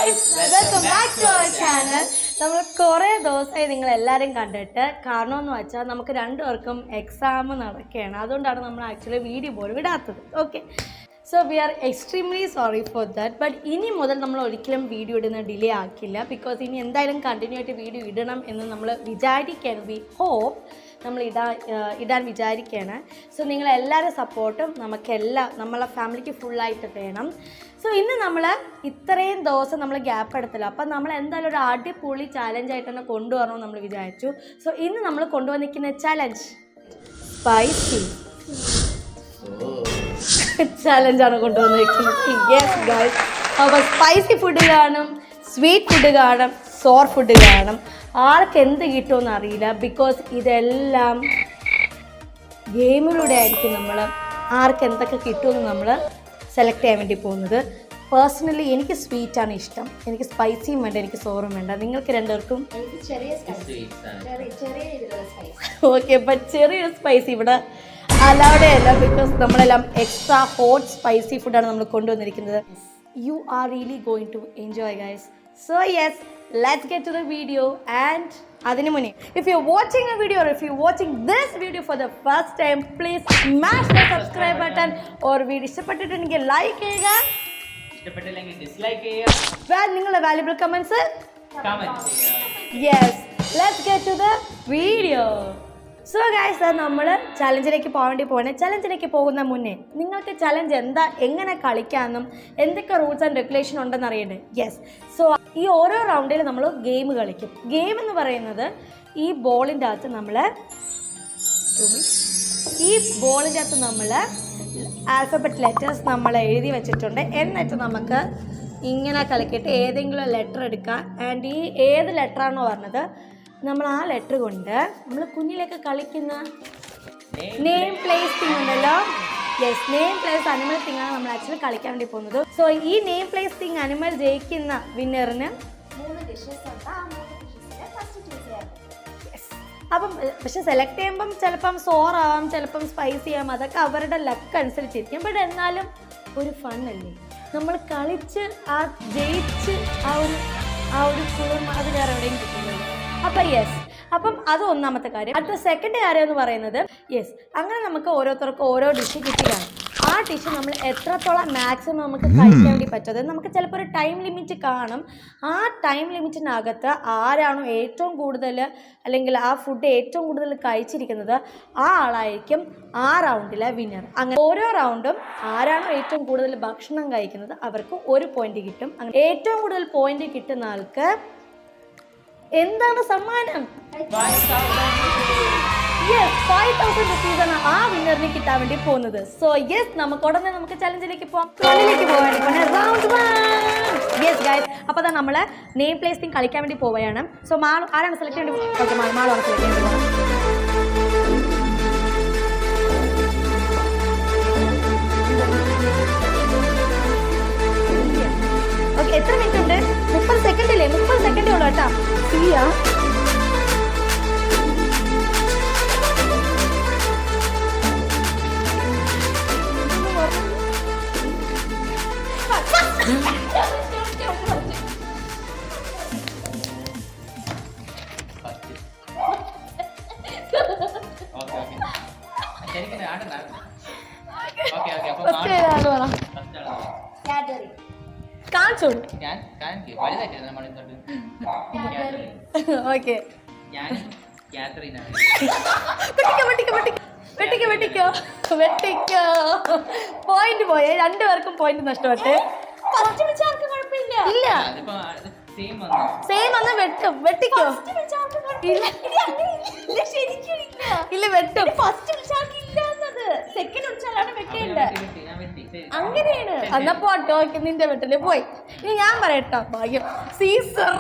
guys, welcome back to our channel. നമ്മൾ കുറേ ദിവസമായി നിങ്ങൾ എല്ലാവരും കണ്ടിട്ട് കാരണമെന്ന് വെച്ചാൽ നമുക്ക് രണ്ടുപേർക്കും എക്സാം നടക്കുകയാണ്. അതുകൊണ്ടാണ് നമ്മൾ ആക്ച്വലി വീഡിയോ പോലും ഇടാത്തത്. Okay, so we are extremely sorry for that. But ഇനി മുതൽ നമ്മൾ ഒരിക്കലും വീഡിയോ ഇടുന്ന ഡിലേ ആക്കില്ല. ബിക്കോസ് ഇനി എന്തായാലും കണ്ടിന്യൂ ആയിട്ട് വീഡിയോ ഇടണം എന്ന് നമ്മൾ വിചാരിക്കുകയാണ്. വി ഹോപ്പ് നമ്മൾ ഇടാൻ വിചാരിക്കുകയാണ്. സോ നിങ്ങളെല്ലാവരും സപ്പോർട്ടും നമ്മളെ ഫാമിലിക്ക് ഫുള്ളായിട്ട് വേണം. സോ ഇന്ന് നമ്മൾ ഇത്രയും ദിവസം നമ്മൾ ഗ്യാപ്പ് എടുത്തല്ലോ, അപ്പം നമ്മൾ എന്തായാലും ഒരു അടിപൊളി ചാലഞ്ചായിട്ട് തന്നെ കൊണ്ടുവരണമെന്ന് നമ്മൾ വിചാരിച്ചു. സോ ഇന്ന് നമ്മൾ കൊണ്ടുവന്നിരിക്കുന്ന ചാലഞ്ച് സ്പൈസി ചാലഞ്ചാണ് കൊണ്ടുവന്നിരിക്കുന്നത്. യെസ് ഗൈസ്, അപ്പോൾ സ്പൈസി ഫുഡ് കാണും, സ്വീറ്റ് ഫുഡ് കാണും, സോർ ഫുഡ് കാണും. ആർക്ക് എന്ത് കിട്ടുമെന്ന് അറിയില്ല. ബിക്കോസ് ഇതെല്ലാം ഗെയിമിലൂടെ ആയിരിക്കും നമ്മൾ ആർക്ക് എന്തൊക്കെ കിട്ടുമെന്ന് നമ്മൾ സെലക്ട് ചെയ്യാൻ വേണ്ടി പോകുന്നത്. പേഴ്സണലി എനിക്ക് സ്വീറ്റാണ് ഇഷ്ടം. എനിക്ക് സ്പൈസിയും വേണ്ട, എനിക്ക് സോറും വേണ്ട. നിങ്ങൾക്ക് രണ്ടുപേർക്കും ഓക്കെ, ബട്ട് ചെറിയൊരു സ്പൈസി ഇവിടെ അലൗഡ് അല്ല. ബിക്കോസ് നമ്മളെല്ലാം എക്സ്ട്രാ ഹോട്ട് സ്പൈസി ഫുഡാണ് നമ്മൾ കൊണ്ടുവന്നിരിക്കുന്നത്. You are really going to enjoy guys. So yes, let's get to the video. And adinu munne, if you're watching a video or if you're watching this video for the first time, please smash the subscribe button or video ishtappettittunengil like cheyyuka, ishtappettillengil dislike cheyyuka, well ningala valuable comments comment cheyyuka. Yes, let's get to the video. So guys, നമ്മൾ ചലഞ്ചിലേക്ക് ചലഞ്ചിലേക്ക് പോകുന്ന മുന്നേ നിങ്ങൾക്ക് challenge എങ്ങനെ കളിക്കാമെന്നും എന്തൊക്കെ rules and regulation ഉണ്ടെന്ന് അറിയണ്ടേ? Yes, so ഈ ഓരോ റൗണ്ടിൽ നമ്മൾ ഗെയിം കളിക്കും. ഗെയിം എന്ന് പറയുന്നത് ഈ ബോളിൻ്റെ അകത്ത് നമ്മൾ ആൽഫബറ്റ് ലെറ്റേഴ്സ് നമ്മൾ എഴുതി വെച്ചിട്ടുണ്ട്. എന്നിട്ട് നമുക്ക് ഇങ്ങനെ കളിക്കിയിട്ട് ഏതെങ്കിലും ലെറ്റർ എടുക്കുക. ആൻഡ് ഈ ഏത് ലെറ്ററാണോ പറഞ്ഞത് നമ്മൾ ആ ലെറ്റർ കൊണ്ട് നമ്മൾ കുഞ്ഞിലൊക്കെ കളിക്കുന്ന നെയിം പ്ലേസ് തിങ് ഉണ്ടല്ലോ. Yes, name place animal thing ആണ് നമ്മൾ ആക്ച്വലി കളിക്കാൻ വേണ്ടി പോകുന്നത്. സോ ഈ നെയിം പ്ലേസ് തിങ് അനിമൽ ജയിക്കുന്ന വിന്നറിന് 3 ഡിഷസ് ഉണ്ട്. ആ 3 ഡിഷസിനെ ഫസ്റ്റ് ചൂസ് ചെയ്യാം. യെസ്, അപ്പം പക്ഷെ സെലക്ട് ചെയ്യുമ്പം ചിലപ്പം സോറാവാം, ചിലപ്പം സ്പൈസി ആവാം. അതൊക്കെ അവരുടെ ലക്ക് അനുസരിച്ചിരിക്കും. ബട്ട് എന്നാലും ഒരു ഫൺ അല്ലേ, നമ്മൾ കളിച്ച് ആ ജയിച്ച് ആ ഒരു കുളിർമ അത് വേറെ എവിടെയും കിട്ടുന്നത്. അപ്പം യെസ്, അപ്പം അത് ഒന്നാമത്തെ കാര്യം. അടുത്ത സെക്കൻഡ് കാര്യം എന്ന് പറയുന്നത് യെസ്, അങ്ങനെ നമുക്ക് ഓരോരുത്തർക്കും ഓരോ ഡിഷ് കിട്ടിയാണ്. ആ ഡിഷ് നമ്മൾ എത്രത്തോളം മാക്സിമം നമുക്ക് കഴിക്കാൻ വേണ്ടി പറ്റുന്നത്, നമുക്ക് ചിലപ്പോൾ ഒരു ടൈം ലിമിറ്റ് കാണും. ആ ടൈം ലിമിറ്റിനകത്ത് ആരാണോ ഏറ്റവും കൂടുതൽ അല്ലെങ്കിൽ ആ ഫുഡ് ഏറ്റവും കൂടുതൽ കഴിച്ചിരിക്കുന്നത് ആ ആളായിരിക്കും ആ റൗണ്ടിലെ വിന്നർ. അങ്ങനെ ഓരോ റൗണ്ടും ആരാണോ ഏറ്റവും കൂടുതൽ ഭക്ഷണം കഴിക്കുന്നത് അവർക്ക് 1 പോയിന്റ് കിട്ടും. അങ്ങനെ ഏറ്റവും കൂടുതൽ പോയിന്റ് കിട്ടുന്ന ആൾക്ക് എന്താണ് സമ്മാനം? 5,000 rupees ആണ് ആ വിന്നറിന് കിട്ടാൻ വേണ്ടി പോകുന്നത്. സോ യെസ്, നമുക്ക് ചലഞ്ചിലേക്ക് പോകാം. റൗണ്ട് 1. യെസ് ഗൈസ്, അപ്പോൾ അതാ നമ്മൾ നെയിം പ്ലേസ് തിങ് കളിക്കാൻ വേണ്ടി പോവുകയാണ്. സോ ആരാണ് സെലക്ട് ചെയ്യേണ്ടത്? ഓക്കെ, മാളാണ് സെലക്ട് ചെയ്യേണ്ടത്. ഓക്കെ, എത്ര മിനിറ്റ് ഉണ്ട്? 30 സെക്കൻഡ് ഇല്ലേ? 30 സെക്കൻഡേ ഉള്ളൂ കേട്ടോ. സിയാ പോയിന്റ് പോയേ, രണ്ടുപേർക്കും പോയിന്റ് നഷ്ടപ്പെട്ടെ. ഇല്ല, സെയിം വന്ന് വെട്ടിക്കോ. ഇല്ല, വെട്ടും. അങ്ങനെയാണ്. എന്നാ പോട്ടോ, നിന്റെ വെട്ടല് പോയി. ഇനി ഞാൻ പറയട്ടോ, ഭാഗ്യം സീസർ.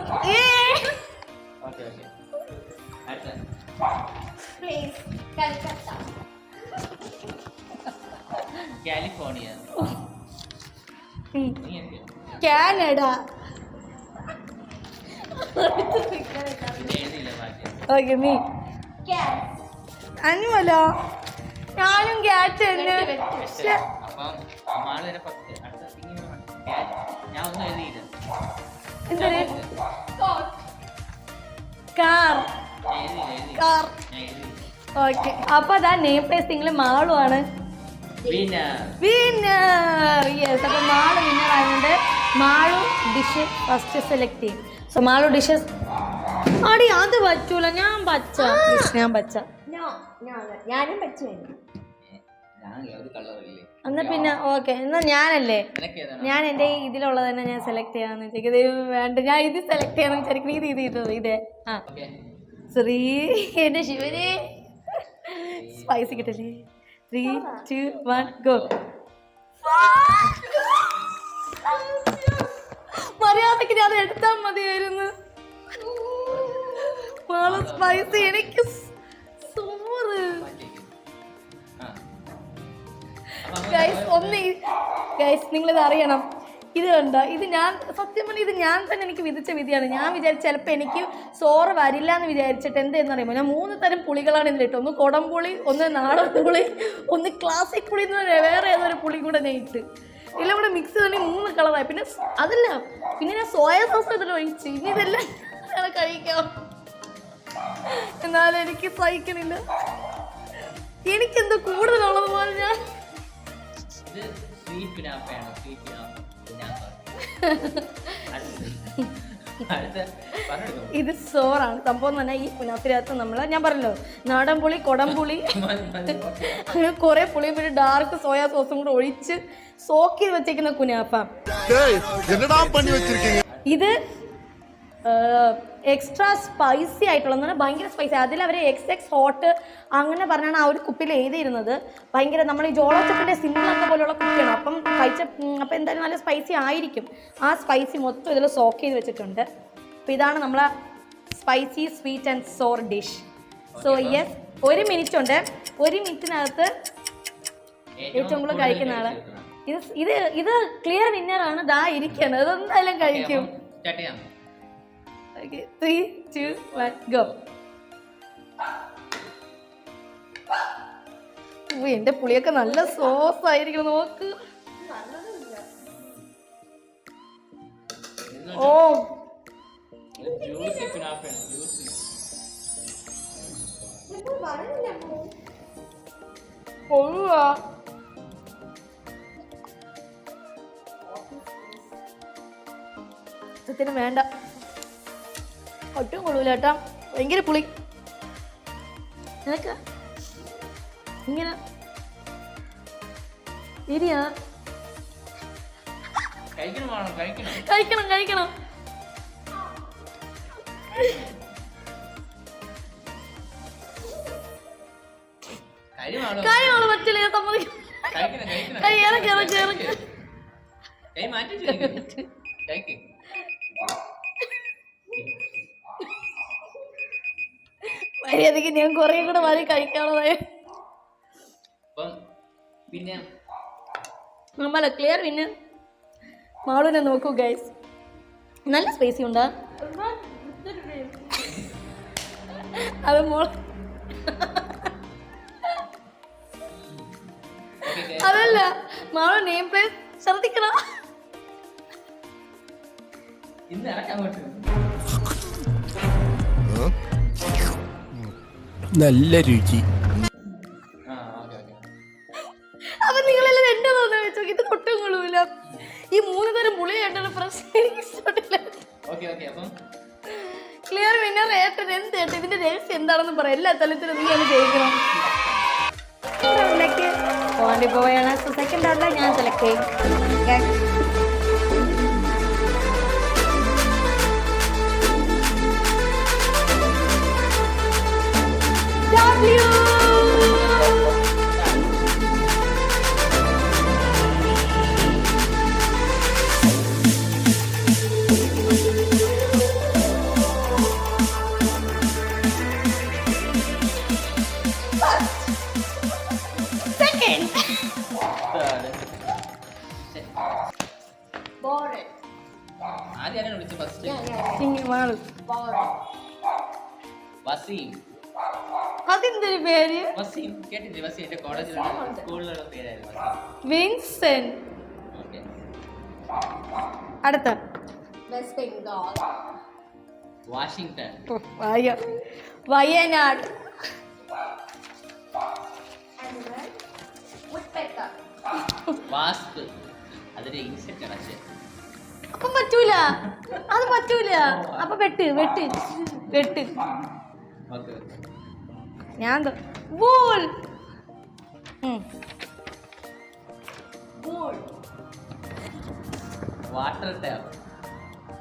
California, Canada. ഓക്കെ, നീ അനിമലോ? ഞാനും ക്യാറ്റ് തന്നെ. എന്തൊരു കാർ കാർ. ഓക്കെ, അപ്പൊ അതാ നെയിം പ്ലേസിംഗിൽ മാളുമാണ് വിന്നർ. യെസ്, അപ്പൊ മാളു വിന്നർ ആയതുകൊണ്ട് മാളു ഡിഷ് ഫസ്റ്റ് സെലക്ട് ചെയ്യും. So Malu dishes. അടി അത് പറ്റൂല, ഞാൻ പച്ച. ഞാൻ പച്ച. ഞാനും പച്ച. എന്നാ പിന്നെ ഓക്കെ, എന്നാ ഞാനല്ലേ, ഞാൻ എൻ്റെ ഇതിലുള്ളത് തന്നെ ഞാൻ സെലക്ട് ചെയ്യാന്ന് വെച്ചേക്കത്. വേണ്ട, ഞാൻ ഇത് സെലക്ട് ചെയ്യാന്ന് വിചാരിക്കുന്നത്. ഇത് ഇത് ഇതേ. ആ ശ്രീ എൻ്റെ ശിവനെ, സ്പൈസി കിട്ടല്ലേ. 3, 2, 1 ഗോ. മര്യാദക്ക് ഞാൻ എടുത്താൽ മതിയായിരുന്നു. സ്പൈസി എനിക്ക് സോറ്. ഗൈസ് നിങ്ങളിത് അറിയണം. ഇത് കണ്ടോ, ഇത് ഞാൻ സത്യം പറഞ്ഞാൽ ഇത് ഞാൻ തന്നെ എനിക്ക് വിധിച്ച വിധിയാണ്. ഞാൻ വിചാരിച്ച ചിലപ്പോൾ എനിക്ക് സോറ് വരില്ല എന്ന് വിചാരിച്ചിട്ട് എന്തെന്ന് അറിയുമോ, ഞാൻ 3 തരം പുളികളാണ് ഇതിലിട്ട്. ഒന്ന് കുടംപുളി, ഒന്ന് നാടൻ പുളി, ഒന്ന് ക്ലാസിക് പുളി എന്ന് വേറെ ഏതൊരു പുളി കൂടെ ഞാൻ ഇട്ട്. എല്ലാം കൂടെ മിക്സ് തന്നെ 3 കളറായി. പിന്നെ അതല്ല, പിന്നെ ഞാൻ സോയ സോസ് ഇതിൽ ഒഴിച്ച്. ഇനി ഇതെല്ലാം കഴിക്കാം, എന്നാലും എനിക്ക് സഹിക്കണില്ല. എനിക്കെന്തോ കൂടുതലുള്ളത് പോലെ ഞാൻ ഇത് സോറാണ് സംഭവം എന്ന് പറഞ്ഞാൽ. ഈ കുനാഫിനകത്ത് നമ്മൾ ഞാൻ പറഞ്ഞല്ലോ നാടൻ പുളി, കൊടംപുളി, അങ്ങനെ കുറെ പുളിയും പിന്നെ ഡാർക്ക് സോയാ സോസും കൂടെ ഒഴിച്ച് സോക്ക് ചെയ്ത് വെച്ചേക്കുന്ന കുനാഫ. ഇത് എക്സ്ട്രാ സ്പൈസി ആയിട്ടുള്ള ഭയങ്കര സ്പൈസി. അതിൽ അവർ XX ഹോട്ട് അങ്ങനെ പറഞ്ഞാണ് ആ ഒരു കുപ്പിയിൽ എഴുതിയിരുന്നത്. ഭയങ്കര നമ്മൾ ഈ ജോളോച്ചപ്പിൻ്റെ സിമ്പിളൊക്കെ പോലെയുള്ള കുപ്പിയാണ്. അപ്പം അപ്പം എന്തായാലും നല്ല സ്പൈസി ആയിരിക്കും. ആ സ്പൈസി മൊത്തം ഇതിൽ സോക്ക് ചെയ്ത് വെച്ചിട്ടുണ്ട്. അപ്പോൾ ഇതാണ് നമ്മളെ spicy sweet and sour dish. So yes, 1 minute ഉണ്ട്. 1 മിനിറ്റിനകത്ത് ഏറ്റവും കൂടുതൽ കഴിക്കുന്ന ആള് ഇത് ക്ലിയർ വിന്നറാണ്. ദാ ഇരിക്കണം, അതെന്തായാലും കഴിക്കും. Okay, 3, 2, 1 go. എന്റെ പുളിയൊക്കെ നല്ല സോസ് ആയിരിക്കണം, നോക്ക്. ഓ സത്യത്തിന് വേണ്ട, ഒട്ടും കൊള്ളൂല കേട്ടാ. ഭയങ്കര പുളി. നിനക്ക് ഇങ്ങനെ ഇരിയാ കഴിക്കണം കഴിക്കണം. കാര്യമാണ് പറ്റില്ല, ഞാൻ സമ്മതിക്കും. മര്യാദക്ക് ഞാൻ കുറെ കൂടെ മാറി കഴിക്കാനുള്ളതായ. പിന്നെ നമ്മളെ ക്ലിയർ. പിന്നെ മാളുവിനെ നോക്കൂ ഗൈസ്, നല്ല സ്പേസി ഉണ്ടാ. അത് മോൾ അതല്ല, മാളു നെയിം പ്ലേസ് ശ്രദ്ധിക്കണം. നല്ല രുചി. അപ്പൊ നിങ്ങളെല്ലാം എന്റെ തോന്നുന്നു വെച്ചോ, ഇത് ഒട്ടും കൊള്ളൂല. ഈ 3 തരം പുളിയായിട്ടുള്ള പ്രശ്നം എനിക്ക് ഇഷ്ടപ്പെട്ടില്ല. ക്ലിയർ വിന്നർ ഏട്ടൻ. എന്ത് ഏട്ടൻ, ഇതിന്റെ രഹസ്യം എന്താണെന്ന് പറയാം. എല്ലാ തലത്തിലും നീ അത് ജയിക്കണം. പോണ്ടി പോയാണ്. സെക്കൻഡ് റൗണ്ടിൽ ഞാൻ സെലക്ട് ചെയ്യും. അതെന്തൊരു പേര്? വിൻസെന്റ്. അടുത്ത west Bengal. Washington. Wayanad. Animal. woodpecker. വാസ്തു. അതൊരു ഇൻസെക്റ്റ് ആണ്. പക്ഷേ അപ്പം പറ്റൂല, അത് പറ്റൂല. അപ്പൊ വെട്ട് വെട്ട് വെട്ട്. ഓക്കെ ഞാൻ wool. Moon. Water tap.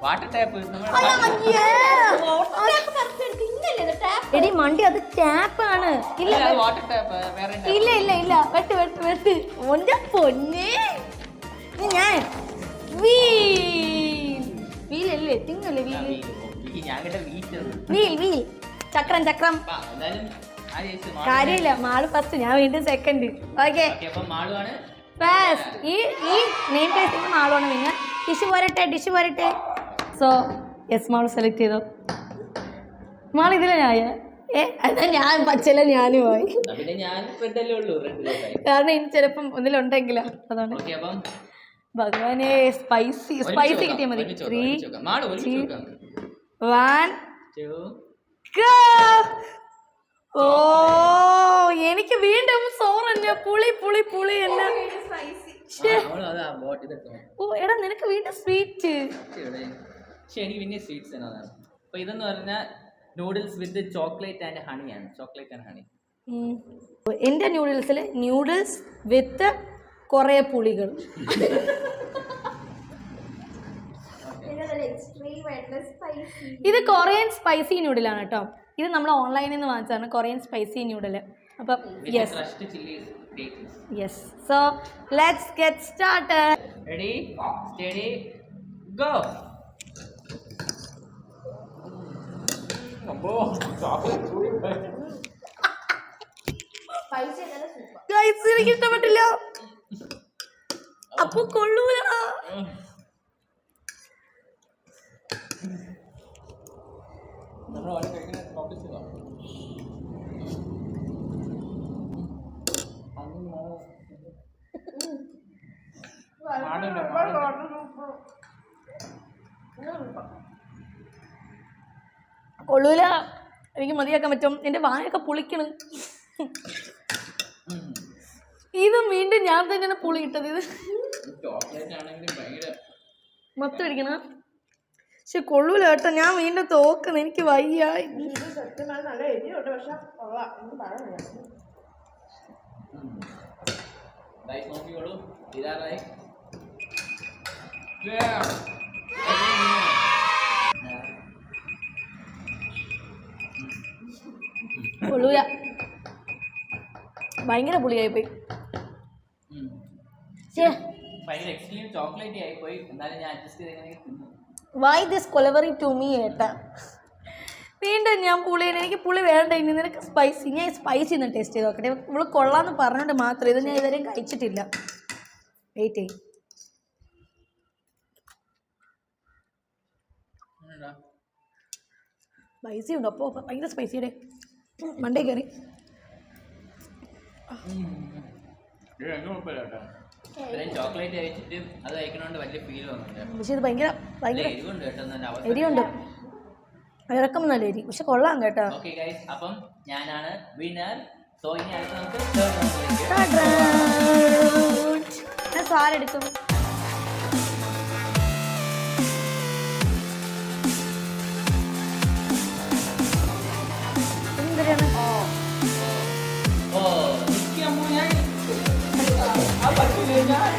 Water tap എടി മണ്ടി അത് ടാപ്പാണ്. ഇല്ല വാട്ടർ ടാപ്പ് വേറെ ഇല്ല ഇല്ല ഇല്ല വെട്ട് വെട്ട് വെട്ട്. ഒന്റെ പൊന്നെ ഞാൻ വീലല്ലേ തിങ്ങല്ലേ വീല്. ഞാൻ കേട്ട വീറ്റ്. വീൽ വീൽ ചക്രം ചക്രം. എന്തായാലും കാര്യമില്ല, മാള് ഫസ്റ്റ്, ഞാൻ വീണ്ടും സെക്കൻഡ്. ഓക്കെ അപ്പം മാളുവാണ് ഫസ്റ്റ്. ഈ നെയിം പ്ലേസിന് മാളാണ് പിന്നെ. ഡിഷ് പോരട്ടെ. സോ യെസ്, മാൾ സെലക്ട് ചെയ്തോ. മാൾ ഇതിലെ എന്നാ ഞാൻ പച്ചല ഞാനും പോയി. പിന്നെ ഞാൻ റെഡല്ലേ ഉള്ളൂ. കാരണം ഇനി ചിലപ്പം ഒന്നിലുണ്ടെങ്കിലോ അതാണ്. ഭഗവാനെ സ്പൈസി കിട്ടിയാൽ മതി. 3, 2, 1 go. ഓ എനിക്ക് വീണ്ടും സോറന്നെ പുളി പുളി പുളി എന്നെ. ഓ എടാ നിനക്ക് വീണ്ടും സ്വീറ്റ്. എനിക്ക് പിന്നെ സ്വീറ്റ്സ് ആണ്. അപ്പൊ ഇതെന്ന് പറഞ്ഞാൽ noodles with chocolate and honey ആണ്. Chocolate and honey. എൻ്റെ ന്യൂഡിൽസിൽ ന്യൂഡിൽസ് വിത്ത് കുറേ പുളികൾ. ഇത് കൊറിയൻ സ്പൈസി ന്യൂഡിലാണ് കേട്ടോ. ഇത് നമ്മൾ ഓൺലൈനിൽ നിന്ന് വാങ്ങിച്ചതാണ് കൊറിയൻ സ്പൈസി ന്യൂഡിൽ. അപ്പം yes yes. So let's get started. Ready steady go. Guys എനിക്ക് ഇഷ്ടപ്പെട്ടില്ല. അപ്പൊ കൊള്ളൂലടാ. കൊള്ളൂല, എനിക്ക് മതിയാക്കാൻ പറ്റും. എൻ്റെ വായൊക്കെ പുളിക്കണം. ഇത് വീണ്ടും ഞാൻ തന്നെയാണ് പുളി ഇട്ടത്. ഇത് മൊത്തം ഇരിക്കണ. പക്ഷെ കൊള്ളൂല കേട്ടോ, ഞാൻ വീണ്ടും തോക്കുന്നു. എനിക്ക് വയ്യ. കൊള്ളൂല, ഭയങ്കര പുളിയായി പോയി. ചോക്ലേറ്റ് ആയി പോയി. എന്നാലും ഞാൻ അഡ്ജസ്റ്റ് ചെയ്ത് why this kolaveri to me ഏട്ടാ. വീണ്ടും ഞാൻ പുളിയാണ്. എനിക്ക് പുളി വേണ്ട. ഇനി നിനക്ക് സ്പൈസി. ഞാൻ സ്പൈസി ഒന്ന് ടേസ്റ്റ് ചെയ്ത് നോക്കട്ടെ. ഇവള് കൊള്ളാന്ന് പറഞ്ഞിട്ട് മാത്രം. ഇത് ഞാൻ ഇതുവരെയും കഴിച്ചിട്ടില്ല. വെയിറ്റ് ചെയ്യും. സ്പൈസി ഉണ്ടോ? അപ്പോൾ ഭയങ്കര സ്പൈസിയുടെ മണ്ടേ കയറി. ചോക്ലേറ്റ് കഴിച്ചിട്ട് അത് കഴിക്കണോണ്ട് വലിയ ഫീൽ വന്നില്ല. പക്ഷെ ഇത് ഭയങ്കര ഭയങ്കര എരിയുണ്ട്. ഇറക്കം നല്ല എരി, പക്ഷെ കൊള്ളാം കേട്ടോ. ഓക്കേ ഗൈസ്, അപ്പം ഞാനാണ് വിന്നർ. സോ ഇനി അടുത്ത നമുക്ക് ഞാൻ സാരെടുക്കും. എന്തിനാണ്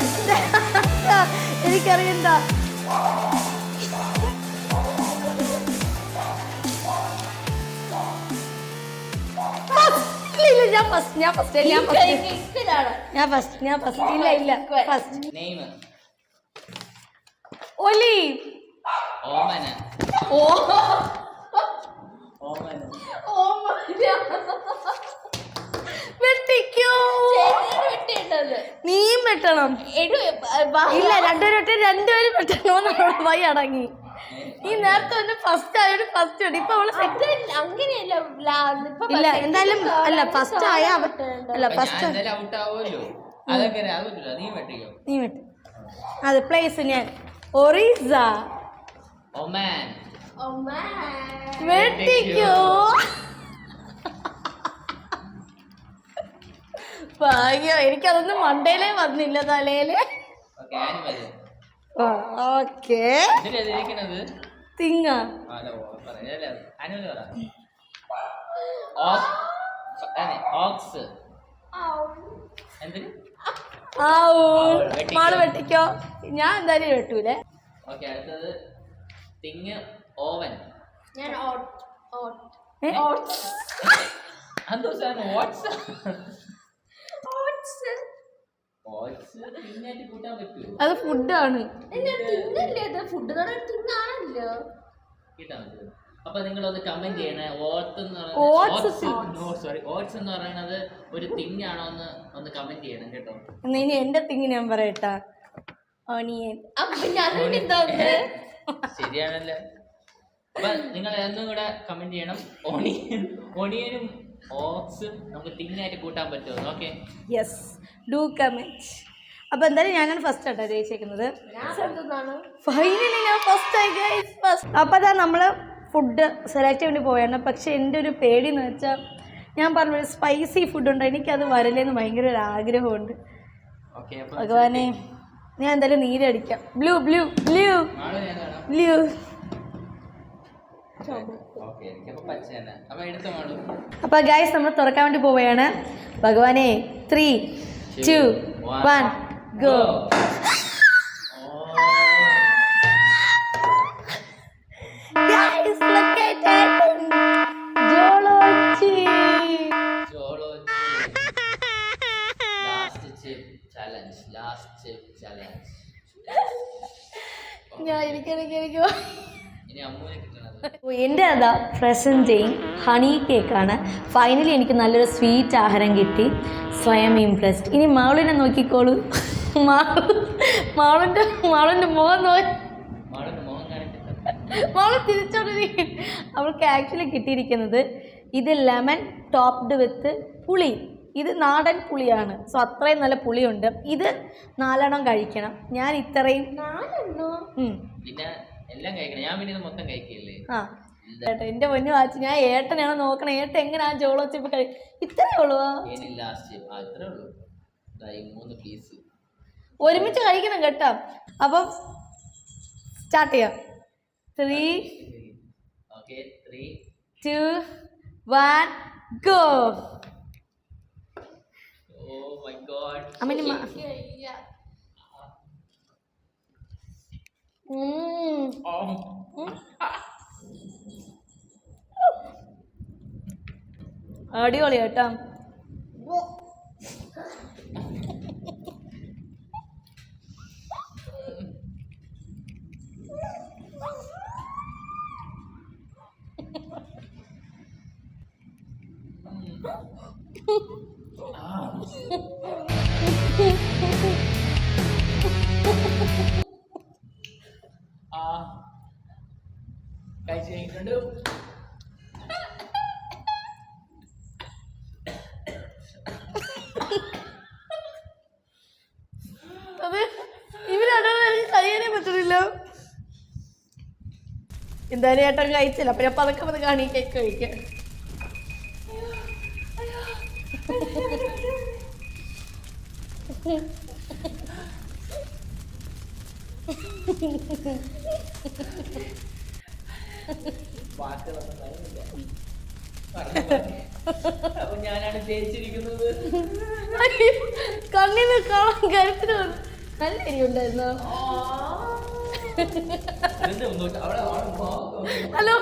എനിക്കറിയണ്ട. ഞാൻ ഫസ്റ്റ്. ഇല്ല ഫസ്റ്റ്. ഒലി. ഓമന. വെട്ടിക്കോ. നീയും വെട്ടണം. ഇല്ല രണ്ടുപേരും വെട്ടണോന്നാണ് വൈ അടങ്ങി. ഈ നേരത്തെ ഒന്ന് ഫസ്റ്റ് ആയോട് ഫസ്റ്റ് ഉണ്ട്. ഇപ്പൊ അവള് അങ്ങനെയല്ല. ഇല്ല എന്തായാലും അല്ല ഫസ്റ്റ് ആയ അല്ല ഫസ്റ്റ് നീ വെട്ടി. അത് പ്ലേസ് ഞാൻ ഒറീസ. ഒമാൻ. Oh man. വെട്ടിക്കോ. ഭാഗ്യം, എനിക്കതൊന്നും മണ്ടയിലേ വന്നില്ല തലയില്. Okay animal. ഓക്കെ ഇതിലിരിക്കുന്നത് തിങ്ങ. പറയാല്ലേ ആനിമൽ പറ. ഓക്സ്. എന്തിന് മാള് വെട്ടിക്കോ. ഞാൻ എന്തായാലും വെട്ടൂലേ. ഓക്കെ അടുത്തത് തിങ് ഓവൻ. ഞാൻ oat. എന്തോ സാധനം ഓട്സ്. Oats. ഓട്സ് തിന്നായിട്ട് കൂട്ടാൻ പറ്റുമോ? അത് ഫുഡാണ്. തിന്നല്ലേ അത്? ഫുഡ് തിന്നാണല്ലോ. കിട്ടാൻ പറ്റുമോ? അപ്പൊ നിങ്ങളൊന്ന് കമന്റ് ചെയ്യണേ. ഓട്സ് എന്ന് പറയുന്നത് ഒരു തിങ് ആണോ എന്ന് ഒന്ന് കമന്റ് ചെയ്യണം കേട്ടോ. ഇനി എന്റെ തിങ് ഞാൻ പറയട്ടാ. ഓണിയൻ. ശരിയാണല്ലോ. അപ്പൊ നിങ്ങൾ എന്നും കൂടെ കമന്റ് ചെയ്യണം. ഓണിയനും ഓക്സും നമുക്ക് തിങ്ങായിട്ട് കൂട്ടാൻ പറ്റുമോ? Okay yes, do comment. അപ്പൊ എന്തായാലും ഞാനാണ് ഫസ്റ്റ് ആട്ടോ ജയിച്ചേക്കുന്നത്. ഫൈനലി ഞാൻ ഫസ്റ്റ് ആയി ഗൈസ്, ഫസ്റ്റ്. അപ്പൊ അതാ നമ്മള് ഫുഡ് സെലക്ട് ചെയ്യേണ്ടി പോയാണ്. പക്ഷെ എൻ്റെ ഒരു പേടി എന്ന് വെച്ചാൽ ഞാൻ പറഞ്ഞൊരു സ്പൈസി ഫുഡുണ്ട്, എനിക്കത് വരലേന്ന് ഭയങ്കര ഒരു ആഗ്രഹമുണ്ട്. ഭഗവാനെ, ഞാൻ എന്തായാലും നീരടിക്കാം. Blue blue blue blue. അപ്പൊ ഗൈസ് നമ്മൾ തുറക്കാൻ വേണ്ടി പോവുകയാണ്. ഭഗവാനെ, 3, 2, 1 go. Guys, look at that. Jolochi. Last chip challenge. ഞാൻ എനിക്ക് ഇനി അമ്മൂനെ കിട്ടണത്. എൻ്റെ അതാ പ്രസൻറ്റേയും ഹണി കേക്കാണ്. ഫൈനലി എനിക്ക് നല്ലൊരു സ്വീറ്റ് ആഹാരം കിട്ടി. സ്വയം ഇംപ്രസ്ഡ്. ഇനി മാളുവിനെ നോക്കിക്കോളൂ. മാളുൻ്റെ മുഖം നോക്കി. മാള് തിരിച്ചോണ്ടിരിക്കും. അവൾക്ക് ആക്ച്വലി കിട്ടിയിരിക്കുന്നത് ഇത് ലെമൺ ടോപ്ഡ് വിത്ത് പുളി. ഇത് നാടൻ പുളിയാണ്. സോ അത്രയും നല്ല പുളിയുണ്ട്. ഇത് 4 കഴിക്കണം. ഞാൻ ഇത്രയും 4 പിന്നെ എല്ലാം കഴിക്കണം. ഞാൻ പിന്നെ ഇത് മൊത്തം കഴിക്കില്ലേ. ആ ഏട്ടാ, എൻ്റെ പൊന്നു വാച്ച്, ഞാൻ ഏട്ടനാണ് നോക്കണം. ഏട്ടൻ എങ്ങനെയാ ജോളോ ചിപ്പ് ഇത്രയേ ഉള്ളൂ. ഒരുമിച്ച് കഴിക്കണം കേട്ടോ. അപ്പം സ്റ്റാർട്ട് ചെയ്യാം. 3, 2, 1 ഗോ. അമ്മ അടിപൊളി കേട്ടോ. കഴിച്ചിട്ടുണ്ട്. അത് ഇവരതാണ് എനിക്ക് കഴിയാനേ പറ്റുന്നില്ല. എന്തായാലും ഏട്ടൻ കഴിച്ചില്ല. അപ്പൊ ഞാൻ പതുക്കെ കാണി കേക്ക് കഴിക്കാം. അപ്പൊ ഞാനാണ് ജയിച്ചിരിക്കുന്നത്. കണ്ണിന് കാണാൻ കരുത്തിന് നല്ല എരിവുണ്ടായിരുന്നോ? ഹലോ,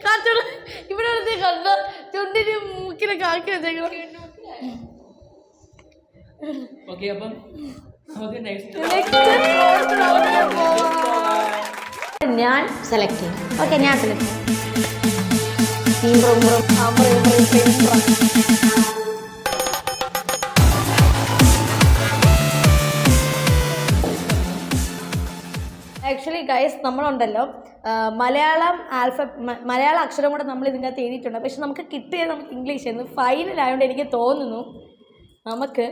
കാറ്റോട് ഇവിടെ കണ്ട ചുണ്ടിന് മൂക്കിനെ കാക്കി വെച്ചേക്കണം. ഓക്കെ, അപ്പം ഞാൻ സെലക്ട് ചെയ്യും. ഓക്കെ, ഞാൻ സെലക്ട് ചെയ്യും. ആക്ച്വലി ഗൈസ്, നമ്മളുണ്ടല്ലോ മലയാള അക്ഷരം കൂടെ നമ്മൾ ഇതിൻ്റെ അകത്ത് എഴുതിയിട്ടുണ്ട്. പക്ഷെ നമുക്ക് കിട്ടിയത് നമുക്ക് ഇംഗ്ലീഷ് ആയിരുന്നു. ഫൈനലായതുകൊണ്ട് എനിക്ക് തോന്നുന്നു നമുക്ക്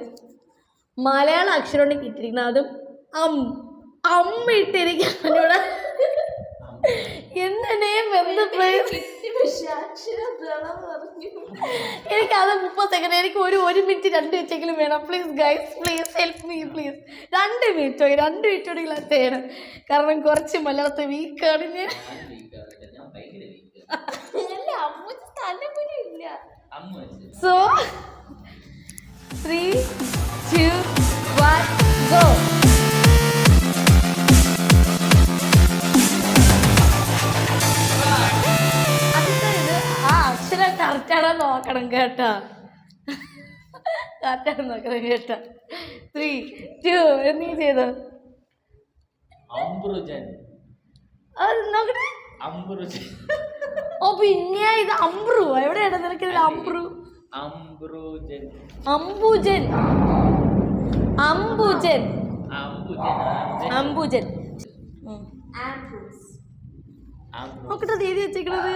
മലയാള അക്ഷരം കൊണ്ട് കിട്ടിയിരിക്കുന്നത് അതും അമ്മ ഇട്ടിരിക്കാനോട് എന്തിനേയും എന്ത് പ്ലേസ് എനിക്കത് 30 സെക്കൻഡ് എനിക്ക് ഒരു മിനിറ്റ് 2 വെച്ചെങ്കിലും വേണം please guys please help me please 2 മിനിറ്റോടെങ്കിലും അത് ചെയ്യണം കാരണം കുറച്ച് മലയാളത്തെ വീക്കാണ് ഞാൻ സോ 3, 2, 1 ഗോ കറക്റ്റാണോ നോക്കണം കേട്ടോ കറക്റ്റാണ് നോക്കണം കേട്ടോ 3, 2 നീ ചെയ്തോ അത് നോക്കട്ടെ ഓ പിന്നെ ഇത് അംബ്രു എവിടെയാണ് നിനക്കിത് അംബ്രു അംബുജൻ അംബുജൻ അംബുജൻ നോക്കട്ടെ എഴുതി വെച്ചേക്കണത്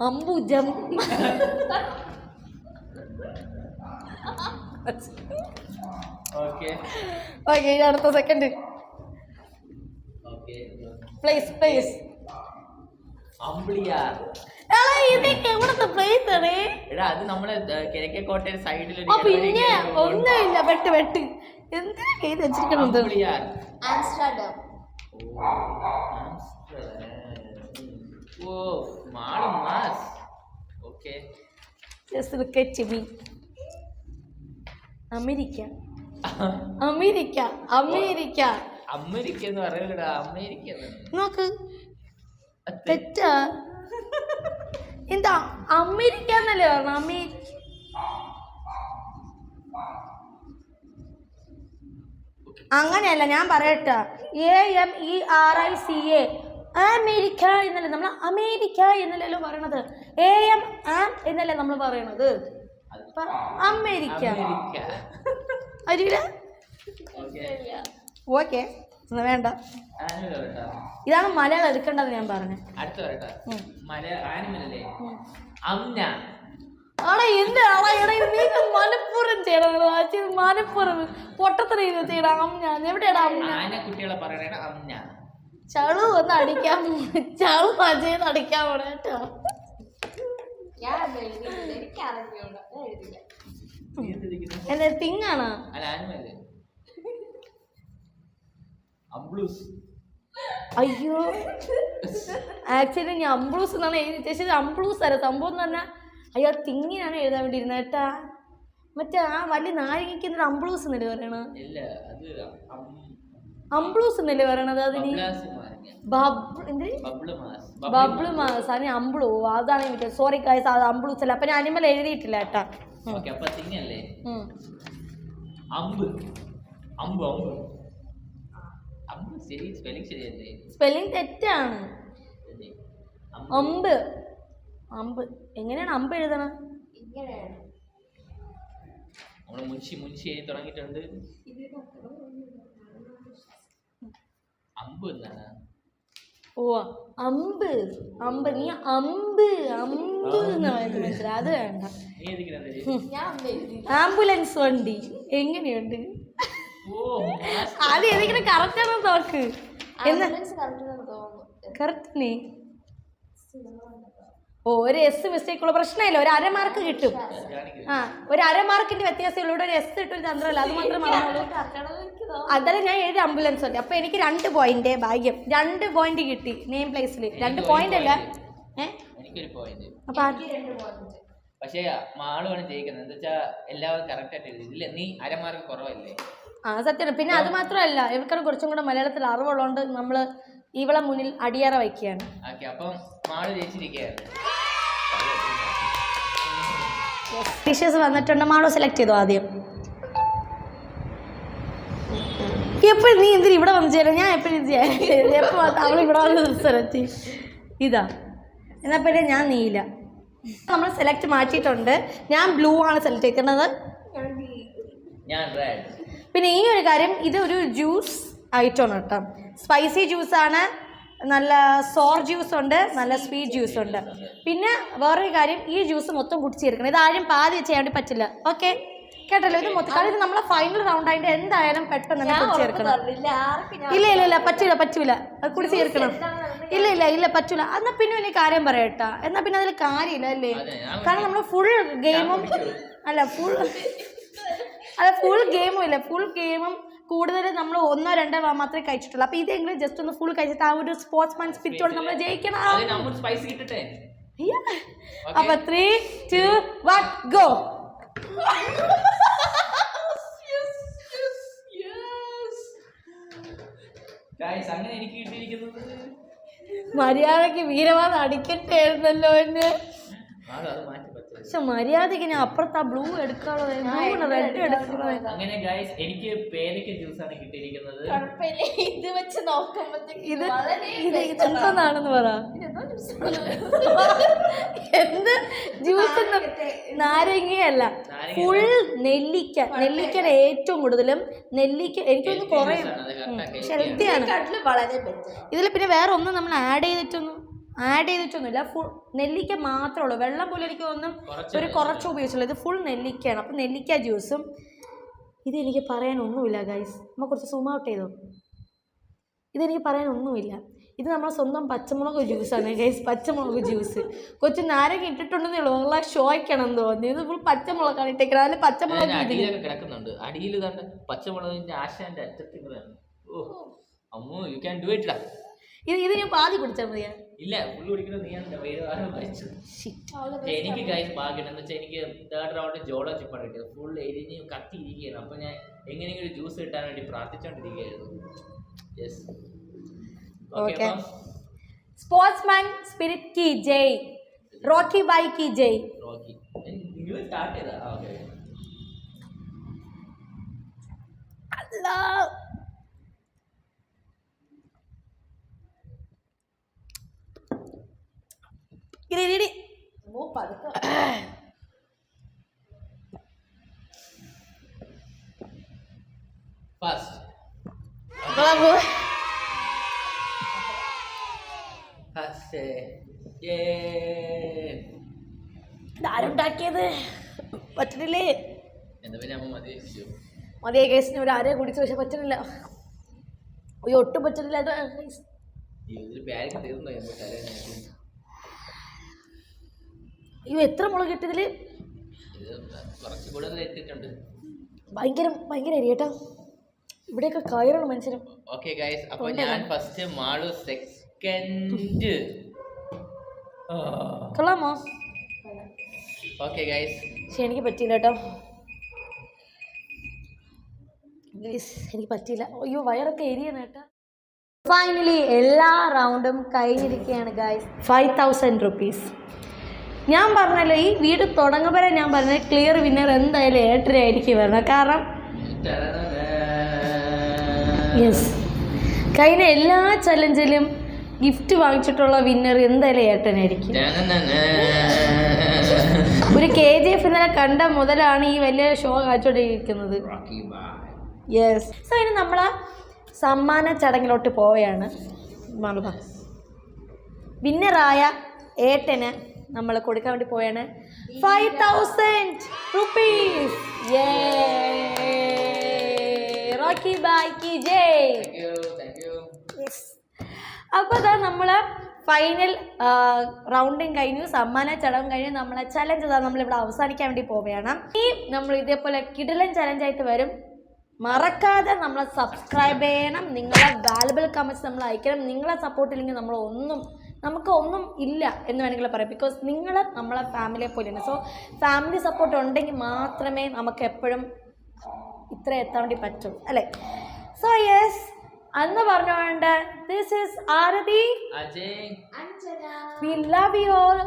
അംബുജം ഓക്കെ അടുത്ത സെക്കൻഡ് പ്ലേസ് ഇതൊക്കെ എവിടത്തെ പ്ലേസ് ആണ് പിന്നെ ഒന്നുമില്ല വെട്ട് എന്തിനാ ചെയ്ത് വെച്ചിരിക്കണത് Just look at me. America എന്ന് പറയലടാ അമേരിക്ക നോക്ക് തെറ്റാ എന്താ അമേരിക്ക എന്നല്ലേ പറഞ്ഞു അങ്ങനെയല്ല ഞാൻ പറയട്ടെ AMERICA അമേരിക്ക എന്നല്ലേ നമ്മൾ അമേരിക്ക എന്നല്ലല്ലോ പറയണത് AM എന്നല്ലേ നമ്മൾ പറയണത് അമേരിക്ക അറിയില്ല ഓക്കെ വേണ്ട ഇതാണ് മലയാളം എടുക്കേണ്ടത് ഞാൻ പറഞ്ഞു മലപ്പുറം ചെയ്യണം മലപ്പുറം പൊട്ടത്തറ ചെയ്യണം അമ്മ എവിടെയാണ് അമ്മ ചളു ഒന്ന് അടിക്കാൻ ചളു ചെയ്ത് അടിക്കാൻ പോണേ കേട്ടോ എന്താ തിങ്ങാണോ അയ്യോ ആക്ച്വലി ഞാൻ അംബ്ലൂസ് എന്നാണ് എഴുതി ഉദ്ദേശിച്ചത് അംബ്ലൂസ് അല്ല സംഭവം എന്ന് പറഞ്ഞാൽ അയ്യോ തിങ്ങിനാണ് എഴുതാൻ വേണ്ടിയിരുന്നത് കേട്ടാ മറ്റേ ആ വലിയ നാരങ്ങയ്ക്ക് എന്നൊരു അംബ്ലൂസ് എന്നല്ലേ പറയണ അംബ്ലൂസ് എന്നല്ലേ പറയണത് അതിന് ബബിള് മാസ് അതിന് അംബ്ലൂ അതാണ് എനിക്ക് സോറി ഗൈസ് അത് അംബ്ലൂസ് അല്ല അപ്പൊ ഞാൻ അനിമൽ എഴുതിയിട്ടില്ല കേട്ടാ സ്പെല്ലിംഗ് തെറ്റാണ് അമ്പ് അമ്പ് എങ്ങനെയാണ് അമ്പ് എഴുതണം മുൻഷി തുടങ്ങിയിട്ടുണ്ട് അമ്പ് എന്താണ് ഓ അമ്പ് അമ്പ് നീ അമ്പ് അമ്പ് എന്നാണ് മനസ്സിലായി അത് വേണ്ട ആംബുലൻസ് വണ്ടി എങ്ങനെയുണ്ട് അത് ഏതെങ്കിലും കറക്റ്റ് ആണോ നോക്ക് കറക്റ്റ് ഓ ഒരു എസ് മിസ്റ്റേക്കുള്ള പ്രശ്നമില്ല ഒരു 1/2 മാർക്ക് കിട്ടും ഒരു 1/2 മാർക്കിന്റെ വ്യത്യാസമുള്ള ഒരു എസ് ഇട്ടൊരു തന്ത്രമല്ല അത് മാത്രം പറഞ്ഞോളൂ അതല്ല ഞാൻ എഴുതി ആംബുലൻസ് ഉണ്ട് അപ്പൊ എനിക്ക് 2 പോയിന്റ് ഭാഗ്യം 2 പോയിന്റ് കിട്ടി നെയിം പ്ലേസിൽ 2 പോയിന്റ് അല്ല പക്ഷേ മാളുമാണ് ജയിക്കുന്നത് എന്താ വെച്ചാ എല്ലാവരും കറക്റ്റ് ആയിട്ട് എഴുതി ഇല്ല നീ 1/2 മാർക്ക് കുറവല്ലേ സത്യം പിന്നെ അത് മാത്രമല്ല ഇവർക്കാണ് കുറച്ചും കൂടെ മലയാളത്തിൽ അറിവുള്ളതുകൊണ്ട് നമ്മള് ഇവളെ മുന്നിൽ അടിയറ വയ്ക്കുകയാണ് ടീച്ചേഴ്സ് വന്നിട്ടുണ്ട് മാളോ സെലക്ട് ചെയ്തോ ആദ്യം എപ്പോഴും നീ എന്തിനും ഇവിടെ വന്ന് ചേരാം ഞാൻ എപ്പോഴും എപ്പോൾ അവൾ ഇവിടെ വന്ന് സെലക്ട് ഇതാ എന്നാൽ പിന്നെ ഞാൻ നീല നമ്മൾ സെലക്ട് മാറ്റിയിട്ടുണ്ട് ഞാൻ ബ്ലൂ ആണ് സെലക്ട് ചെയ്തിരുന്നത് പിന്നെ ഈ ഒരു കാര്യം ഇതൊരു ജ്യൂസ് ഐറ്റമാണ് കേട്ടോ സ്പൈസി ജ്യൂസാണ് നല്ല സോർ ജ്യൂസ് ഉണ്ട് നല്ല സ്വീറ്റ് ജ്യൂസ് ഉണ്ട് പിന്നെ വേറൊരു കാര്യം ഈ ജ്യൂസ് മൊത്തം കുടിച്ചിരിക്കണം ഇതാരും പാതി ചെയ്യാൻ വേണ്ടി പറ്റില്ല ഓക്കെ കേട്ടല്ലോ ഇത് മൊത്തം ഇത് നമ്മളെ ഫൈനൽ റൗണ്ട് ആയിട്ട് എന്തായാലും പെട്ടെന്ന് തന്നെ കുടിച്ച് ചേർക്കണം പറഞ്ഞില്ല ആർക്കും ഞാൻ ഇല്ല പറ്റൂല അത് കുടിച്ച് ചേർക്കണം ഇല്ല പറ്റൂല എന്നാ പിന്നെ എനിക്ക് കാര്യം പറയട്ടാ എന്നാ പിന്നെ അതിൽ കാര്യമില്ല അല്ലേ കാരണം നമ്മൾ ഫുൾ ഗെയിമും ഫുൾ ഗെയിമും കൂടുതൽ നമ്മൾ 1 or 2 മാത്രമേ കഴിച്ചിട്ടുള്ളൂ അപ്പൊ ഇതെങ്കിലും ജസ്റ്റ് ഒന്ന് ഫുൾ കഴിച്ചിട്ട് ആ ഒരു സ്പോർട്സ്മാൻ സ്പിരിറ്റോട് നമ്മൾ ജയിക്കണം അപ്പൊ 3, 2, 1 ഗോ. അങ്ങനെ എനിക്ക് കിട്ടിയിരിക്കുന്നത് മര്യാദക്ക് വീരവാദം അടിക്കട്ടായിരുന്നല്ലോ എന്നെ പക്ഷെ മര്യാദക്ക് ഞാൻ അപ്പുറത്ത് ആ ബ്ലൂ എടുക്കാനുള്ളത് റെഡ് എടുക്കുന്നത്. അങ്ങനെ ഗൈസ് എനിക്ക് പേരയ്ക്ക ജ്യൂസാണ് കിട്ടിയിരിക്കുന്നത്. ഇത് വെച്ച് നോക്കുമ്പോഴത്തേക്ക് ഇതെന്താണെന്ന് പറ എന്ത് ജ്യൂസ് നാരങ്ങയല്ല ഫുൾ നെല്ലിക്കയുടെ ഏറ്റവും കൂടുതലും നെല്ലിക്ക എനിക്കൊന്ന് കുറേ ഹെൽത്തിയാണ് വളരെ ബെറ്റർ. ഇതിൽ പിന്നെ വേറെ ഒന്നും നമ്മൾ ആഡ് ചെയ്തിട്ടൊന്നുമില്ല ഫുൾ നെല്ലിക്ക മാത്രമേ ഉള്ളൂ വെള്ളം പോലും എനിക്ക് ഒന്നും കുറച്ച് ഉപയോഗിച്ചുള്ളൂ ഇത് ഫുൾ നെല്ലിക്കയാണ് അപ്പം നെല്ലിക്ക ജ്യൂസും ഇതെനിക്ക് പറയാനൊന്നുമില്ല ഗൈസ് നമ്മൾ കുറച്ച് സൂം ഔട്ട് ചെയ്തോ ഇതെനിക്ക് പറയാനൊന്നുമില്ല ഇത് നമ്മളെ സ്വന്തം പച്ചമുളക് ജ്യൂസാണ് ഗൈസ് പച്ചമുളക് ജ്യൂസ് കുറച്ച് നാരങ്ങ ഇട്ടിട്ടുണ്ടെന്നേ ഉള്ളൂ ഉള്ള ഷോയ്ക്കണം തോന്നി ഇത് ഫുൾ പച്ചമുളകാണ് ഇട്ടേക്കുന്നത് അതിൽ പച്ചമുളക് കിടക്കുന്നുണ്ട് അടിയിൽ പച്ചമുളകിന്റെ ആശാന്റെ അറ്റത്തിലാണ്. You can do it. ഇത് ഞാൻ പാതി കുടിച്ചാൽ മതിയാ ഇല്ല ഫുള്ള് കുടിക്കുന്നത് എനിക്ക് ഗൈസ് ഭാഗ്യം എന്ന് വെച്ചാൽ എനിക്ക് 3rd റൗണ്ട് ജോളോ ചിപ്പാണ് കിട്ടിയത് ഫുൾ എരിഞ്ഞ് കത്തിയിരിക്കുകയാണ് അപ്പൊ ഞാൻ എങ്ങനെയെങ്കിലും ജ്യൂസ് കിട്ടാൻ വേണ്ടി പ്രാർത്ഥിച്ചോണ്ടിരിക്കുകയായിരുന്നു. സ്പോർട്സ്മാൻ സ്പിരിറ്റ് की जय रॉकी भाई की जय. നിങ്ങൾ സ്റ്റാർട്ട് ചെയ്താ അല്ലാഹ് ഇടി ഫാസ്റ്റ് ഇതാരുണ്ടാക്കിയത് പറ്റണില്ലേ എന്താ പിന്നെ അമ്മ മതിയെ കേസിന് ഒരു ആരെയും കുടിച്ചു പക്ഷെ പറ്റണില്ല ഒട്ടും പറ്റണില്ല അയ്യോ എത്ര മുളക് കിട്ടിയതില് ഭയങ്കര എരി കേട്ടോ ഇവിടെയൊക്കെ കയറണം മനുഷ്യരും. ഓക്കേ ഗൈസ് അപ്പോൾ ഞാൻ ഫസ്റ്റ് മാളു സെക്കൻഡ് കൊള്ളാമോ? ഓക്കേ ഗൈസ് പക്ഷെ എനിക്ക് പറ്റിയില്ല കേട്ടോ എനിക്ക് പറ്റിയില്ല അയ്യോ വയറൊക്കെ എരിയാണ് കേട്ടോ. ഫൈനലി എല്ലാ റൗണ്ടും കഴിഞ്ഞിരിക്കുകയാണ് ഗൈസ്. 5000 rupees. ഞാൻ പറഞ്ഞല്ലോ ഈ വീഡിയോ തുടങ്ങുമ്പോഴേ ഞാൻ പറഞ്ഞത് ക്ലിയർ വിന്നർ എന്തായാലും ഏട്ടനായിരിക്കും വരണം. കാരണം യെസ് കഴിഞ്ഞ എല്ലാ ചലഞ്ചിലും ഗിഫ്റ്റ് വാങ്ങിച്ചിട്ടുള്ള വിന്നർ എന്തായാലും ഏട്ടനായിരിക്കും. ഒരു KGF ഇന്നലെ കണ്ട മുതലാണ് ഈ വലിയ ഷോ കാണിച്ചുകൊണ്ടിരിക്കുന്നത്. യെസ് സോ ഇനി നമ്മൾ സമ്മാന ചടങ്ങിലോട്ട് പോവുകയാണ്. വിന്നറായ ഏട്ടന് നമ്മൾ കൊടുക്കാൻ വേണ്ടി പോയാണ് 5000 rupees. റോക്കി ബായ് കി ജയ്. അപ്പോൾ അതാ നമ്മൾ ഫൈനൽ റൗണ്ടും കഴിഞ്ഞു സമ്മാന ചടങ്ങും കഴിഞ്ഞു നമ്മളെ ചലഞ്ച് അതാ നമ്മളിവിടെ അവസാനിക്കാൻ വേണ്ടി പോവുകയാണ്. ഈ നമ്മൾ ഇതേപോലെ കിടിലൻ ചലഞ്ചായിട്ട് വരും. മറക്കാതെ നമ്മളെ സബ്സ്ക്രൈബ് ചെയ്യണം. നിങ്ങളെ വാല്യുബിൾ കമൻറ്റ്സ് നമ്മൾ അയക്കണം. നിങ്ങളെ സപ്പോർട്ടില്ലെങ്കിൽ നമുക്ക് ഒന്നും ഇല്ല എന്ന് വേണമെങ്കിൽ പറയാം. ബിക്കോസ് നിങ്ങൾ നമ്മളെ ഫാമിലിയെ പോലെയാണ്. സോ ഫാമിലി സപ്പോർട്ട് ഉണ്ടെങ്കിൽ മാത്രമേ നമുക്ക് എപ്പോഴും ഇത്ര എത്താൻ വേണ്ടി പറ്റൂ അല്ലേ. സോ യെസ് അന്ന് പറഞ്ഞുകൊണ്ട് this is Aarti. Ajay. Anjana. We love you all.